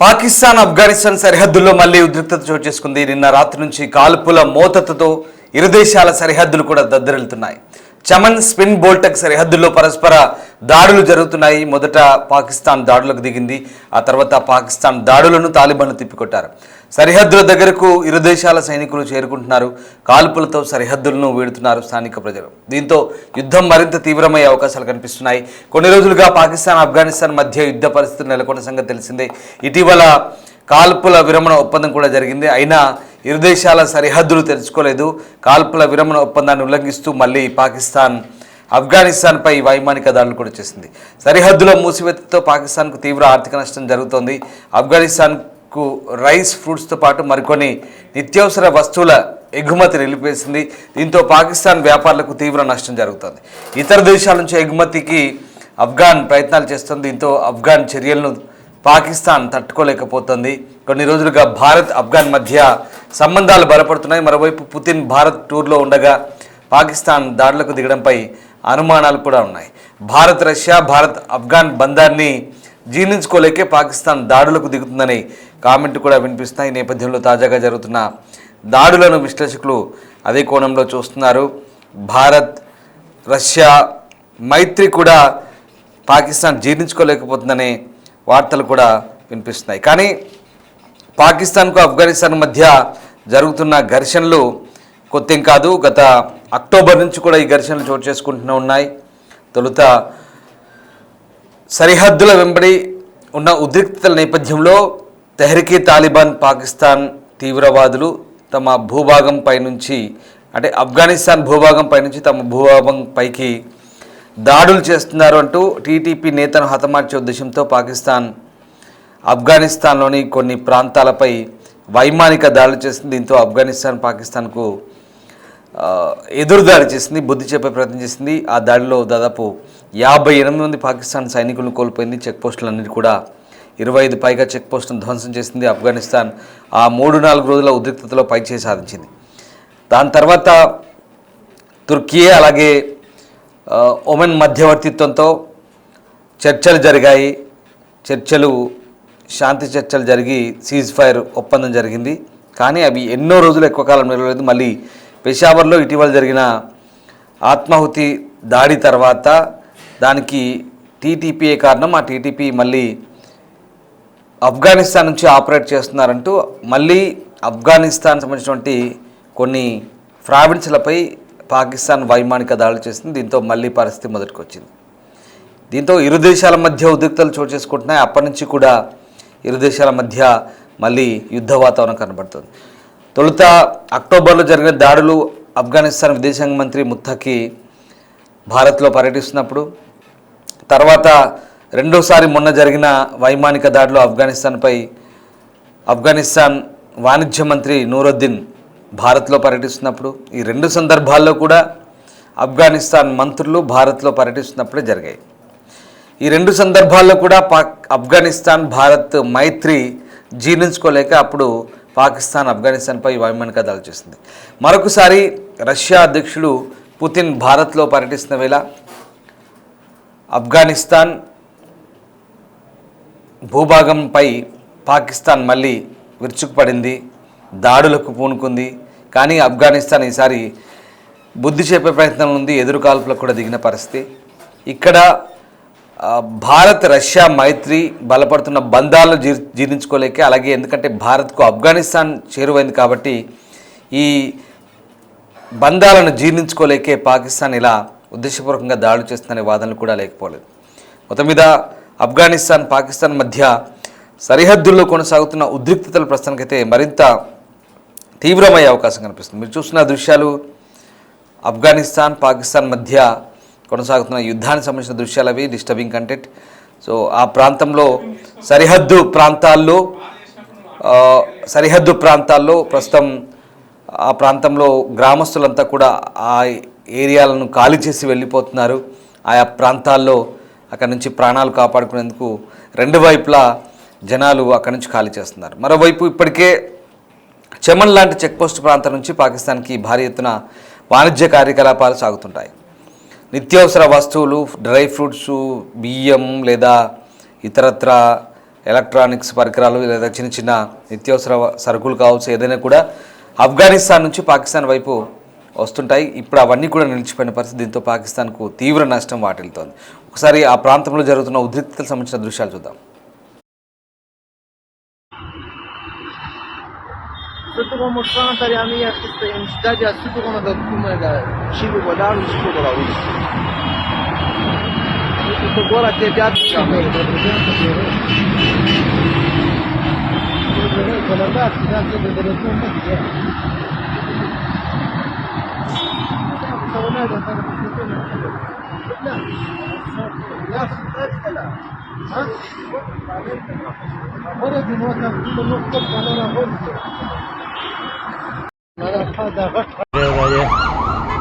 పాకిస్తాన్ ఆఫ్ఘనిస్తాన్ సరిహద్దుల్లో మళ్లీ ఉద్రిక్తత చోటు చేసుకుంది. నిన్న రాత్రి నుంచి కాల్పుల మోతతో ఇరు దేశాల సరిహద్దులు కూడా దద్దరిల్లుతున్నాయి. చమన్ స్పిన్ బోల్టక్ సరిహద్దుల్లో పరస్పర దాడులు జరుగుతున్నాయి. మొదట పాకిస్తాన్ దాడులకు దిగింది. ఆ తర్వాత పాకిస్తాన్ దాడులను తాలిబాన్లు తిప్పికొట్టారు. సరిహద్దుల దగ్గరకు ఇరు దేశాల సైనికులు చేరుకుంటున్నారు. కాల్పులతో సరిహద్దులను వీడుతున్నారు స్థానిక ప్రజలు. దీంతో యుద్ధం మరింత తీవ్రమయ్యే అవకాశాలు కనిపిస్తున్నాయి. కొన్ని రోజులుగా పాకిస్తాన్ ఆఫ్ఘనిస్తాన్ మధ్య యుద్ధ పరిస్థితులు నెలకొన్న సంగతి తెలిసిందే. ఇటీవల కాల్పుల విరమణ ఒప్పందం కూడా జరిగింది. అయినా ఇరు దేశాల సరిహద్దులు తెరుచుకోలేదు. కాల్పుల విరమణ ఒప్పందాన్ని ఉల్లంఘిస్తూ మళ్ళీ పాకిస్తాన్ ఆఫ్ఘనిస్తాన్పై వైమానిక దాడులు కూడా చేసింది. సరిహద్దుల మూసివేతతో పాకిస్తాన్కు తీవ్ర ఆర్థిక నష్టం జరుగుతోంది. ఆఫ్ఘనిస్తాన్కు రైస్, ఫ్రూట్స్తో పాటు మరికొన్ని నిత్యావసర వస్తువుల ఎగుమతి నిలిపేసింది. దీంతో పాకిస్తాన్ వ్యాపారులకు తీవ్ర నష్టం జరుగుతోంది. ఇతర దేశాల నుంచి ఎగుమతికి ఆఫ్ఘాన్ ప్రయత్నాలు చేస్తుంది. దీంతో ఆఫ్ఘాన్ చర్యలను పాకిస్తాన్ తట్టుకోలేకపోతుంది. కొన్ని రోజులుగా భారత్ ఆఫ్ఘాన్ మధ్య సంబంధాలు బలపడుతున్నాయి. మరోవైపు పుతిన్ భారత్ టూర్లో ఉండగా పాకిస్తాన్ దాడులకు దిగడంపై అనుమానాలు కూడా ఉన్నాయి. భారత్ రష్యా, భారత్ ఆఫ్ఘాన్ బంధాన్ని జీర్ణించుకోలేకే పాకిస్తాన్ దాడులకు దిగుతుందని కామెంట్ కూడా వినిపిస్తున్నాయి. ఈ నేపథ్యంలో తాజాగా జరుగుతున్న దాడులను విశ్లేషకులు అదే కోణంలో చూస్తున్నారు. భారత్ రష్యా మైత్రి కూడా పాకిస్తాన్ జీర్ణించుకోలేకపోతుందనే వార్తలు కూడా వినిపిస్తున్నాయి. కానీ పాకిస్తాన్కు ఆఫ్ఘనిస్తాన్ మధ్య జరుగుతున్న ఘర్షణలు కొత్తేం కాదు. గత అక్టోబర్ నుంచి కూడా ఈ ఘర్షణలు చోటు చేసుకుంటూనే ఉన్నాయి. తొలుత సరిహద్దుల వెంబడి ఉన్న ఉద్రిక్తతల నేపథ్యంలో తెహ్రీకే తాలిబాన్ పాకిస్తాన్ తీవ్రవాదులు తమ భూభాగం పైనుంచి అంటే ఆఫ్ఘనిస్తాన్ భూభాగం పైనుంచి తమ భూభాగం పైకి దాడులు చేస్తున్నారు అంటూ టీటీపీ నేతను హతమార్చే ఉద్దేశంతో పాకిస్తాన్ ఆఫ్ఘనిస్తాన్లోని కొన్ని ప్రాంతాలపై వైమానిక దాడులు చేసింది. దీంతో ఆఫ్ఘనిస్తాన్ పాకిస్తాన్కు ఎదురుదాడి చేసింది, బుద్ధి చెప్పే ప్రయత్నం చేసింది. ఆ దాడిలో దాదాపు 58 మంది పాకిస్తాన్ సైనికులను కోల్పోయింది. చెక్ పోస్టులన్నిటి కూడా 25 పైగా చెక్ పోస్టులను ధ్వంసం చేసింది. ఆఫ్ఘనిస్తాన్ ఆ 3-4 రోజుల ఉద్రిక్తతలో పైచేయి సాధించింది. దాని తర్వాత తుర్కీ అలాగే ఒమన్ మధ్యవర్తిత్వంతో చర్చలు జరిగాయి. శాంతి చర్చలు జరిగి సీజ్ ఫైర్ ఒప్పందం జరిగింది. కానీ అవి ఎన్నో రోజులు ఎక్కువ కాలం నిలవలేదు. మళ్ళీ పెషావర్లో ఇటీవల జరిగిన ఆత్మాహుతి దాడి తర్వాత దానికి టీటీపీఏ కారణం. ఆ టీటీపీ మళ్ళీ ఆఫ్ఘనిస్తాన్ నుంచి ఆపరేట్ చేస్తున్నారంటూ మళ్ళీ ఆఫ్ఘనిస్తాన్ సంబంధించినటువంటి కొన్ని ప్రావిన్స్లపై పాకిస్తాన్ వైమానిక దాడులు చేసింది. దీంతో మళ్ళీ పరిస్థితి మొదటికి వచ్చింది. దీంతో ఇరు దేశాల మధ్య ఉద్రిక్తలు చోటు చేసుకుంటున్నాయి. అప్పటి నుంచి కూడా ఇరు దేశాల మధ్య మళ్ళీ యుద్ధ వాతావరణం కనబడుతుంది. తొలుత అక్టోబర్లో జరిగిన దాడులు ఆఫ్ఘనిస్తాన్ విదేశాంగ మంత్రి ముత్తకి భారత్లో పర్యటిస్తున్నప్పుడు, తర్వాత రెండోసారి మొన్న జరిగిన వైమానిక దాడులు ఆఫ్ఘనిస్తాన్ వాణిజ్య మంత్రి నూరుద్దీన్ భారత్లో పర్యటిస్తున్నప్పుడు, ఈ రెండు సందర్భాల్లో కూడా ఆఫ్ఘనిస్తాన్ మంత్రులు భారత్లో పర్యటిస్తున్నప్పుడే జరిగాయి. ఈ రెండు సందర్భాల్లో కూడా ఆఫ్ఘనిస్తాన్ భారత్ మైత్రి జీర్ణించుకోలేక అప్పుడు పాకిస్తాన్ ఆఫ్ఘనిస్తాన్పై వైమానిక దాడులు చేసింది. మరొకసారి రష్యా అధ్యక్షుడు పుతిన్ భారత్లో పర్యటిస్తున్న వేళ ఆఫ్ఘనిస్తాన్ భూభాగంపై పాకిస్తాన్ మళ్ళీ విరుచుకుపడింది, దాడులకు పూనుకుంది. కానీ ఆఫ్ఘనిస్తాన్ ఈసారి బుద్ధి చెప్పే ప్రయత్నం ఉంది, ఎదురు కాల్పులకు కూడా దిగిన పరిస్థితి. ఇక్కడ భారత్ రష్యా మైత్రి బలపడుతున్న బంధాలను జీర్ణించుకోలేక, అలాగే ఎందుకంటే భారత్కు ఆఫ్ఘనిస్తాన్ చేరువైంది కాబట్టి ఈ బంధాలను జీర్ణించుకోలేకే పాకిస్తాన్ ఇలా ఉద్దేశపూర్వకంగా దాడులు చేస్తుందనే వాదనలు కూడా లేకపోలేదు. మొత్తం మీద ఆఫ్ఘనిస్తాన్ పాకిస్తాన్ మధ్య సరిహద్దుల్లో కొనసాగుతున్న ఉద్రిక్తతలు ప్రస్తుతానికైతే మరింత తీవ్రమయ్యే అవకాశం కనిపిస్తుంది. మీరు చూస్తున్న దృశ్యాలు ఆఫ్ఘనిస్తాన్ పాకిస్తాన్ మధ్య కొనసాగుతున్న యుద్ధానికి సంబంధించిన దృశ్యాలు. అవి డిస్టర్బింగ్ కంటెంట్. సో ఆ ప్రాంతంలో సరిహద్దు ప్రాంతాల్లో ప్రస్తుతం ఆ ప్రాంతంలో గ్రామస్తులంతా కూడా ఆ ఏరియాలను ఖాళీ చేసి వెళ్ళిపోతున్నారు. ఆయా ప్రాంతాల్లో అక్కడి నుంచి ప్రాణాలు కాపాడుకునేందుకు రెండు వైపులా జనాలు అక్కడి నుంచి ఖాళీ చేస్తున్నారు. మరోవైపు ఇప్పటికే చమన్ లాంటి చెక్పోస్ట్ ప్రాంతం నుంచి పాకిస్తాన్కి భారీ ఎత్తున వాణిజ్య కార్యకలాపాలు సాగుతుంటాయి. నిత్యావసర వస్తువులు, డ్రై ఫ్రూట్స్, బియ్యం లేదా ఇతరత్ర ఎలక్ట్రానిక్స్ పరికరాలు లేదా చిన్న చిన్న నిత్యావసర సరుకులు కావచ్చు, ఏదైనా కూడా ఆఫ్ఘనిస్తాన్ నుంచి పాకిస్తాన్ వైపు వస్తుంటాయి. ఇప్పుడు అవన్నీ కూడా నిలిచిపోయిన పరిస్థితి. దీంతో పాకిస్తాన్కు తీవ్ర నష్టం వాటిల్తోంది. ఒకసారి ఆ ప్రాంతంలో జరుగుతున్న ఉద్రిక్తతలకు సంబంధించిన దృశ్యాలు చూద్దాం.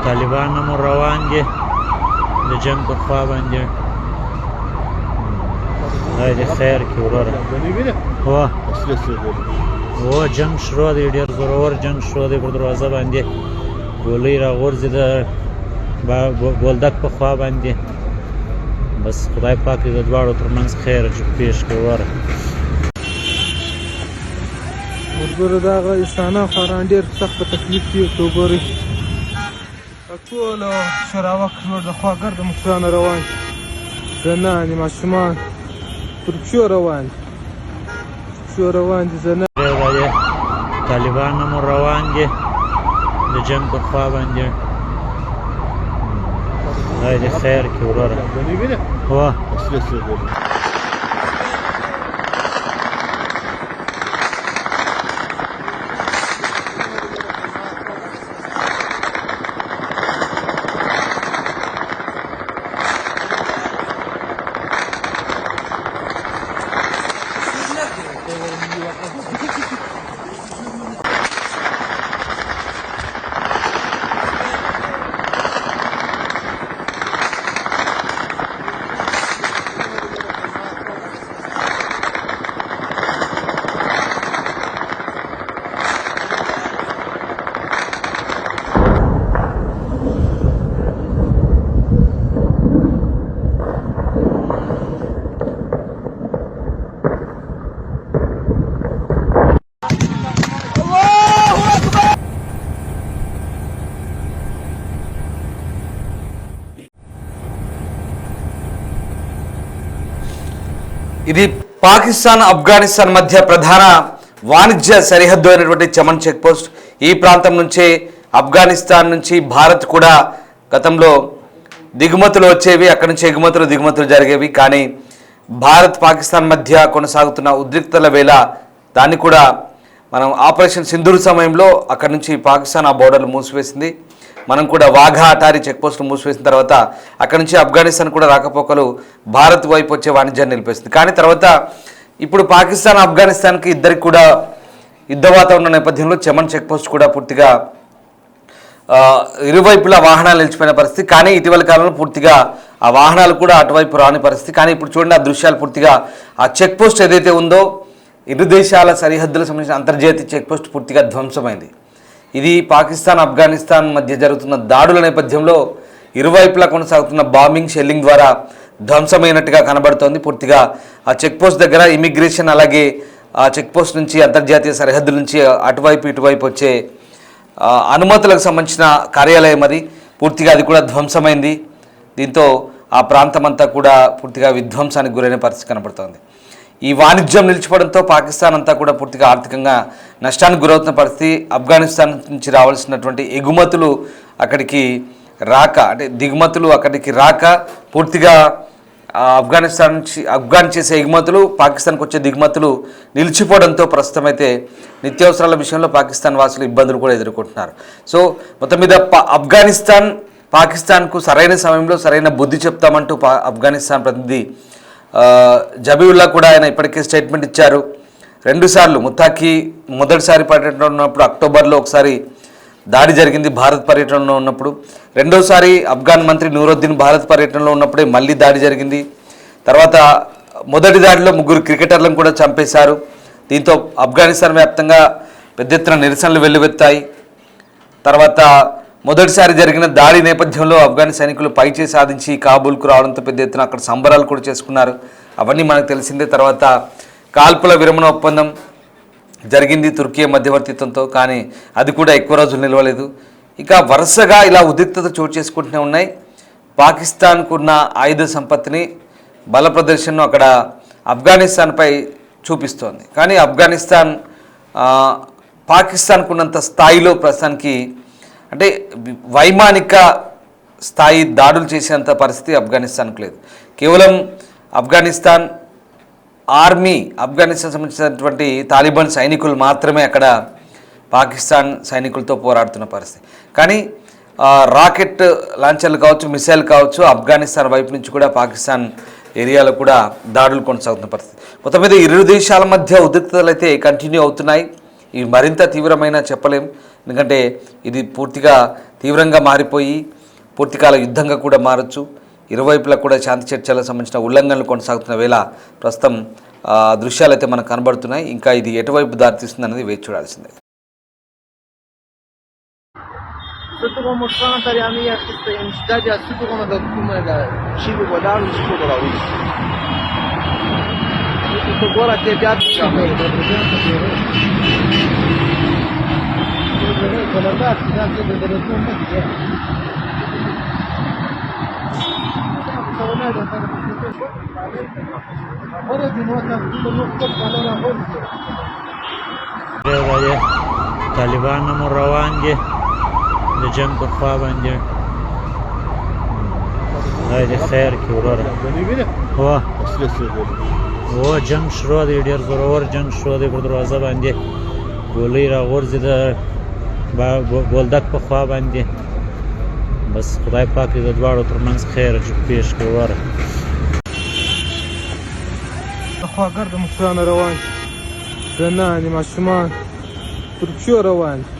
طالبان هم روان دي د جنگ په خوا باندې خدای دې خیر کړي وروره. هو جنگ شروع دی، ډېر زورور جنگ شروع دی. پر دروازه باندې ګولۍ راغورځي د بولدک په خوا باندې. بس خدای پاک دې د دواړو ترمنځ خیر پېښ کړي وروره. ورګورو دغه انسانان خوران ډېر سخت په تکلیف کې ورته وګورئ. ټولو شراوک لور د خوا ګرده مشران روان دي، زنانې ماشومان پر پښو روان دي زنانې. طالبان هم روان دي د جنگ په خوا باندې خدای دې خیر کړي وروره. ఇది పాకిస్తాన్ ఆఫ్ఘనిస్తాన్ మధ్య ప్రధాన వాణిజ్య సరిహద్దు అయినటువంటి చమన్ చెక్ పోస్ట్. ఈ ప్రాంతం నుంచే ఆఫ్ఘనిస్తాన్ నుంచి భారత్ కూడా గతంలో దిగుమతులు వచ్చేవి, అక్కడి నుంచి దిగుమతులు జరిగేవి. కానీ భారత్ పాకిస్తాన్ మధ్య కొనసాగుతున్న ఉద్రిక్తల వేళ దాన్ని కూడా మనం ఆపరేషన్ సింధూర్ సమయంలో అక్కడి నుంచి పాకిస్తాన్ ఆ బోర్డర్లు మూసివేసింది. మనం కూడా వాఘా అటారీ చెక్ పోస్టులు మూసివేసిన తర్వాత అక్కడి నుంచి ఆఫ్ఘనిస్తాన్ కూడా రాకపోకలు భారత్ వైపు వచ్చే వాణిజ్యాన్ని నిలిపేసింది. కానీ తర్వాత ఇప్పుడు పాకిస్తాన్ ఆఫ్ఘనిస్తాన్కి ఇద్దరికి కూడా యుద్ధ వాతావరణం నేపథ్యంలో చమన్ చెక్ పోస్ట్ కూడా పూర్తిగా ఇరువైపులా వాహనాలు నిలిచిపోయిన పరిస్థితి. కానీ ఇటీవల కాలంలో పూర్తిగా ఆ వాహనాలు కూడా అటువైపు రాని పరిస్థితి. కానీ ఇప్పుడు చూడండి, ఆ దృశ్యాలు పూర్తిగా ఆ చెక్ పోస్ట్ ఏదైతే ఉందో ఇరు దేశాల సరిహద్దులకు సంబంధించిన అంతర్జాతీయ చెక్ పోస్ట్ పూర్తిగా ధ్వంసమైంది. ఇది పాకిస్తాన్ ఆఫ్ఘనిస్తాన్ మధ్య జరుగుతున్న దాడుల నేపథ్యంలో ఇరువైపులా కొనసాగుతున్న బాంబింగ్ షెల్లింగ్ ద్వారా ధ్వంసమైనట్టుగా కనబడుతోంది. పూర్తిగా ఆ చెక్ పోస్ట్ దగ్గర ఇమిగ్రేషన్, అలాగే ఆ చెక్ పోస్ట్ నుంచి అంతర్జాతీయ సరిహద్దుల నుంచి అటువైపు ఇటువైపు వచ్చే అనుమతులకు సంబంధించిన కార్యాలయం అది పూర్తిగా అది కూడా ధ్వంసమైంది. దీంతో ఆ ప్రాంతం అంతా కూడా పూర్తిగా విధ్వంసానికి గురైన పరిస్థితి కనబడుతోంది. ఈ వాణిజ్యం నిలిచిపోవడంతో పాకిస్తాన్ అంతా కూడా పూర్తిగా ఆర్థికంగా నష్టానికి గురవుతున్న పరిస్థితి. ఆఫ్ఘనిస్తాన్ నుంచి రావాల్సినటువంటి ఎగుమతులు అక్కడికి రాక, అంటే దిగుమతులు అక్కడికి రాక పూర్తిగా ఆఫ్ఘనిస్తాన్ నుంచి చేసే ఎగుమతులు, పాకిస్తాన్కి వచ్చే దిగుమతులు నిలిచిపోవడంతో ప్రస్తుతం అయితే నిత్యావసరాల విషయంలో పాకిస్తాన్ వాసులు ఇబ్బందులు కూడా ఎదుర్కొంటున్నారు. సో మొత్తం మీద పాకిస్తాన్కు సరైన సమయంలో సరైన బుద్ధి చెప్తామంటూ ఆఫ్ఘనిస్తాన్ ప్రతినిధి జబీవుల్లా కూడా ఆయన ఇప్పటికే స్టేట్మెంట్ ఇచ్చారు. 2 సార్లు ముత్తాకి మొదటిసారి పర్యటనలో ఉన్నప్పుడు అక్టోబర్లో ఒకసారి దాడి జరిగింది భారత్ పర్యటనలో ఉన్నప్పుడు, రెండోసారి ఆఫ్ఘన్ మంత్రి నూరుద్దీన్ భారత్ పర్యటనలో ఉన్నప్పుడే మళ్ళీ దాడి జరిగింది. తర్వాత మొదటి దాడిలో 3 క్రికెటర్లను కూడా చంపేశారు. దీంతో ఆఫ్ఘనిస్తాన్ వ్యాప్తంగా పెద్ద ఎత్తున నిరసనలు వెల్లువెత్తాయి. తర్వాత మొదటిసారి జరిగిన దాడి నేపథ్యంలో ఆఫ్ఘన్ సైనికులు పైచే సాధించి కాబూల్కు రావడంతో పెద్ద ఎత్తున అక్కడ సంబరాలు కూడా చేసుకున్నారు. అవన్నీ మనకు తెలిసిందే. తర్వాత కాల్పుల విరమణ ఒప్పందం జరిగింది తుర్కీ మధ్యవర్తిత్వంతో, కానీ అది కూడా ఎక్కువ రోజులు నిలవలేదు. ఇక వరుసగా ఇలా ఉద్రిక్తత చోటు చేసుకుంటూనే ఉన్నాయి. పాకిస్తాన్కు ఉన్న ఆయుధ సంపత్తిని బల ప్రదర్శనను అక్కడ ఆఫ్ఘనిస్తాన్పై చూపిస్తోంది. కానీ ఆఫ్ఘనిస్తాన్ పాకిస్తాన్కు ఉన్నంత స్థాయిలో ప్రస్తుతానికి అంటే వైమానిక స్థాయి దాడులు చేసేంత పరిస్థితి ఆఫ్ఘనిస్తాన్కు లేదు. కేవలం ఆఫ్ఘనిస్తాన్ ఆర్మీ, ఆఫ్ఘనిస్తాన్ సంబంధించినటువంటి తాలిబాన్ సైనికులు మాత్రమే అక్కడ పాకిస్తాన్ సైనికులతో పోరాడుతున్న పరిస్థితి. కానీ రాకెట్ లాంచర్లు కావచ్చు, మిసైల్ కావచ్చు, ఆఫ్ఘనిస్తాన్ వైపు నుంచి కూడా పాకిస్తాన్ ఏరియాలో కూడా దాడులు కొనసాగుతున్న పరిస్థితి. మొత్తం మీద ఇరు దేశాల మధ్య ఉద్రిక్తతలు అయితే కంటిన్యూ అవుతున్నాయి. ఇవి మరింత తీవ్రమైన చెప్పలేం, ఎందుకంటే ఇది పూర్తిగా తీవ్రంగా మారిపోయి పూర్తికాల యుద్ధంగా కూడా మారచ్చు. ఇరువైపులా కూడా శాంతి చర్చలకు సంబంధించిన ఉల్లంఘనలు కొనసాగుతున్న వేళ ప్రస్తుతం దృశ్యాలు అయితే మనకు కనబడుతున్నాయి. ఇంకా ఇది ఎటువైపు దారితీస్తుంది అనేది వేచి చూడాల్సిందే. Sutugo muszona tariami jak to jest zdadia sutugo na dokumenta siły wodaru i sutugo na ulicy. To góra te wiatr ciągle. طالبان هم روان دي د جنگ په خوا باندې. خدای دې خیر کړي وروره. هو جنگ شروع دی، ډېر زورور جنگ شروع دی. پر دروازه باندې ګولۍ راغورځي د بولدک په خوا باندې. بس خدای پاک دې د دواړو ترمنځ خیر پېښ کړي وروره. خواګرد موټرونه روان دي، زنانې ماشومان پر پښو روان دي،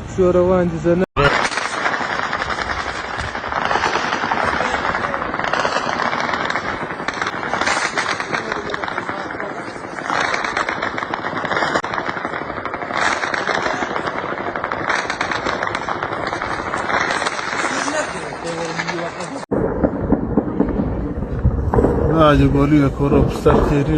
پښو روان دي زنانې. Hadi golüyle korup start yeri